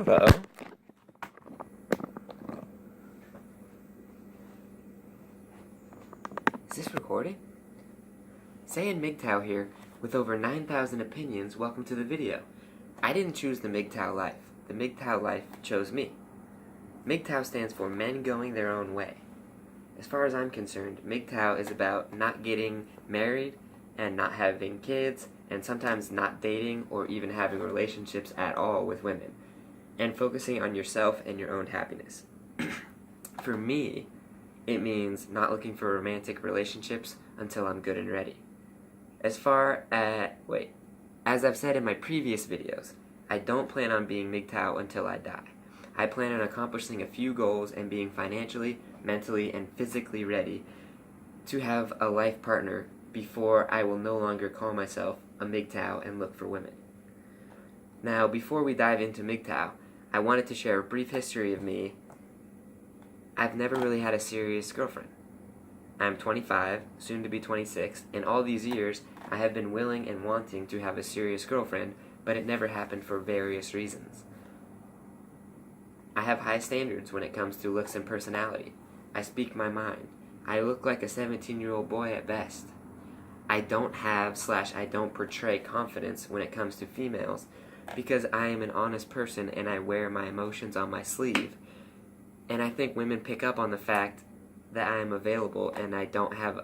Hello. Is this recording? Saiyan MGTOW here, with over 9,000 opinions. Welcome to the video. I didn't choose the MGTOW life. The MGTOW life chose me. MGTOW stands for Men Going Their Own Way. As far as I'm concerned, MGTOW is about not getting married and not having kids and sometimes not dating or even having relationships at all with women, and focusing on yourself and your own happiness. For me, it means not looking for romantic relationships until I'm good and ready. As I've said in my previous videos, I don't plan on being MGTOW until I die. I plan on accomplishing a few goals and being financially, mentally, and physically ready to have a life partner before I will no longer call myself a MGTOW and look for women. Now, before we dive into MGTOW, I wanted to share a brief history of me. I've never really had a serious girlfriend. I'm 25, soon to be 26, and all these years I have been willing and wanting to have a serious girlfriend, but it never happened for various reasons. I have high standards when it comes to looks and personality. I speak my mind. I look like a 17-year-old boy at best. I don't portray confidence when it comes to females because I am an honest person and I wear my emotions on my sleeve. And I think women pick up on the fact that I am available and I don't have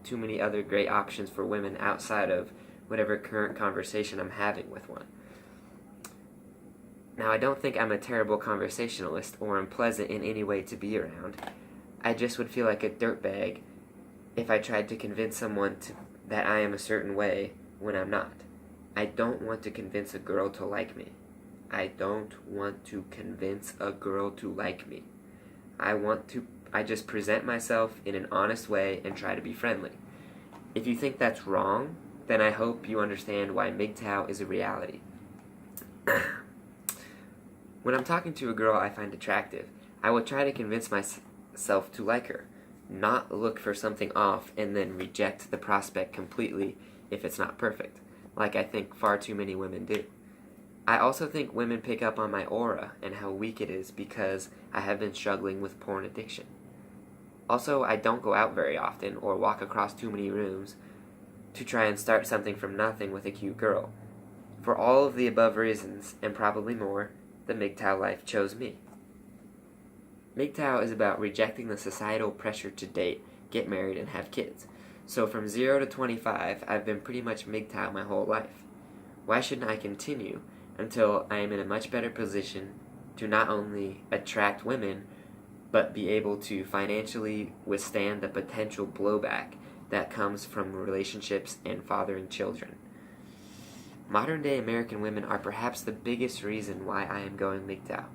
too many other great options for women outside of whatever current conversation I'm having with one. Now, I don't think I'm a terrible conversationalist or unpleasant in any way to be around. I just would feel like a dirtbag if I tried to convince someone that I am a certain way when I'm not. I don't want to convince a girl to like me. I don't want to convince a girl to like me. I just present myself in an honest way and try to be friendly. If you think that's wrong, then I hope you understand why MGTOW is a reality. When I'm talking to a girl I find attractive, I will try to convince myself to like her, not look for something off and then reject the prospect completely if it's not perfect, like I think far too many women do. I also think women pick up on my aura and how weak it is because I have been struggling with porn addiction. Also, I don't go out very often or walk across too many rooms to try and start something from nothing with a cute girl. For all of the above reasons, and probably more, the MGTOW life chose me. MGTOW is about rejecting the societal pressure to date, get married, and have kids. So from 0 to 25, I've been pretty much MGTOW my whole life. Why shouldn't I continue until I am in a much better position to not only attract women, but be able to financially withstand the potential blowback that comes from relationships and fathering children? Modern-day American women are perhaps the biggest reason why I am going MGTOW.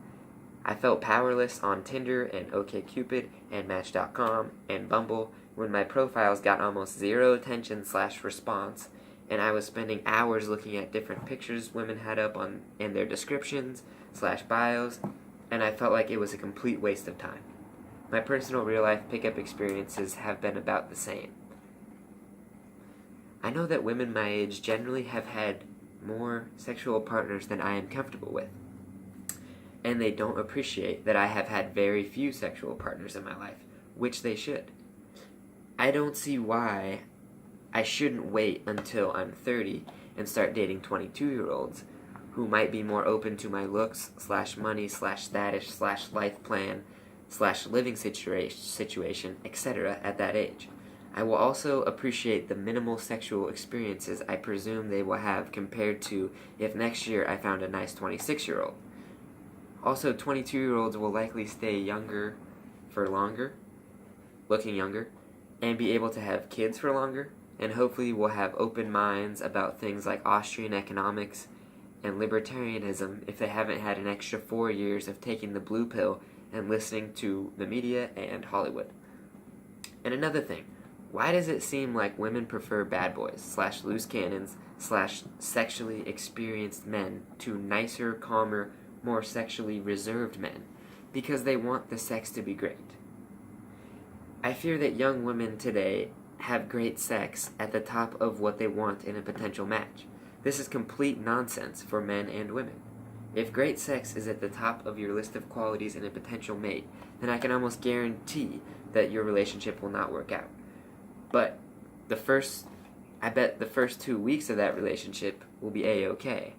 I felt powerless on Tinder and OkCupid and Match.com and Bumble when my profiles got almost zero attention/response, and I was spending hours looking at different pictures women had up in their descriptions/bios, and I felt like it was a complete waste of time. My personal real-life pickup experiences have been about the same. I know that women my age generally have had more sexual partners than I am comfortable with, and they don't appreciate that I have had very few sexual partners in my life, which they should. I don't see why I shouldn't wait until I'm 30 and start dating 22-year-olds who might be more open to my looks/money/status/life plan/living situation, etc. at that age. I will also appreciate the minimal sexual experiences I presume they will have compared to if next year I found a nice 26-year-old. Also, 22-year-olds will likely stay younger for longer, looking younger, and be able to have kids for longer, and hopefully will have open minds about things like Austrian economics and libertarianism if they haven't had an extra 4 years of taking the blue pill and listening to the media and Hollywood. And another thing, why does it seem like women prefer bad boys/loose cannons/sexually experienced men to nicer, calmer, more sexually reserved men? Because they want the sex to be great. I fear that young women today have great sex at the top of what they want in a potential match. This is complete nonsense for men and women. If great sex is at the top of your list of qualities in a potential mate, then I can almost guarantee that your relationship will not work out. But I bet the first 2 weeks of that relationship will be A-okay.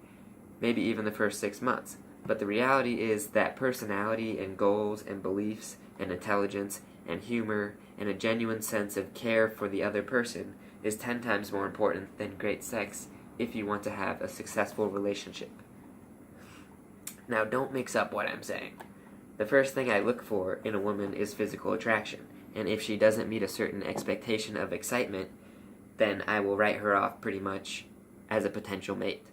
Maybe even the first 6 months. But the reality is that personality and goals and beliefs and intelligence and humor and a genuine sense of care for the other person is 10 times more important than great sex if you want to have a successful relationship. Now, don't mix up what I'm saying. The first thing I look for in a woman is physical attraction, and if she doesn't meet a certain expectation of excitement, then I will write her off pretty much as a potential mate.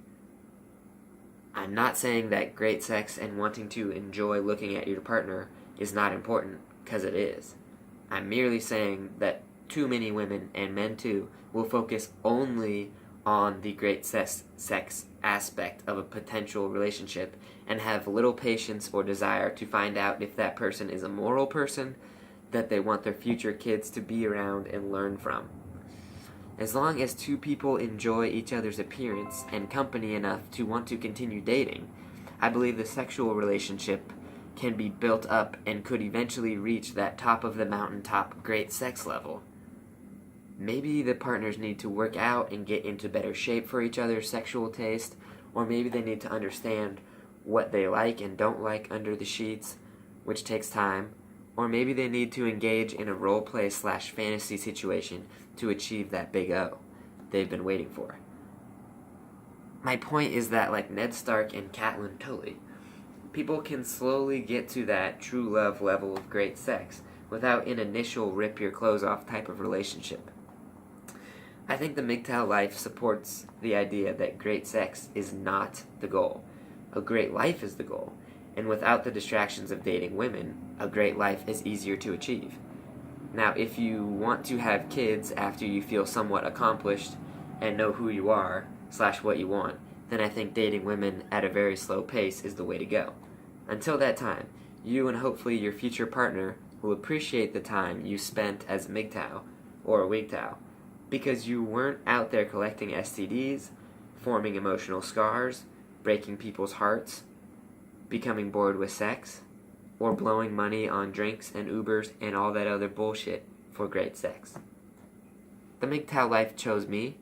I'm not saying that great sex and wanting to enjoy looking at your partner is not important, because it is. I'm merely saying that too many women, and men too, will focus only on the great sex aspect of a potential relationship and have little patience or desire to find out if that person is a moral person that they want their future kids to be around and learn from. As long as two people enjoy each other's appearance and company enough to want to continue dating, I believe the sexual relationship can be built up and could eventually reach that top of the mountaintop great sex level. Maybe the partners need to work out and get into better shape for each other's sexual taste, or maybe they need to understand what they like and don't like under the sheets, which takes time, or maybe they need to engage in a role-play/fantasy situation to achieve that big O they've been waiting for. My point is that, like Ned Stark and Catelyn Tully, people can slowly get to that true love level of great sex without an initial rip-your-clothes-off type of relationship. I think the MGTOW life supports the idea that great sex is not the goal. A great life is the goal, and without the distractions of dating women, a great life is easier to achieve. Now, if you want to have kids after you feel somewhat accomplished and know who you are, / what you want, then I think dating women at a very slow pace is the way to go. Until that time, you and hopefully your future partner will appreciate the time you spent as a MGTOW or a WGTOW, because you weren't out there collecting STDs, forming emotional scars, breaking people's hearts, becoming bored with sex, or blowing money on drinks and Ubers and all that other bullshit for great sex. The MGTOW life chose me,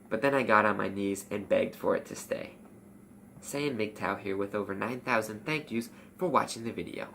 but then I got on my knees and begged for it to stay. Saiyan MGTOW here with over 9,000 thank yous for watching the video.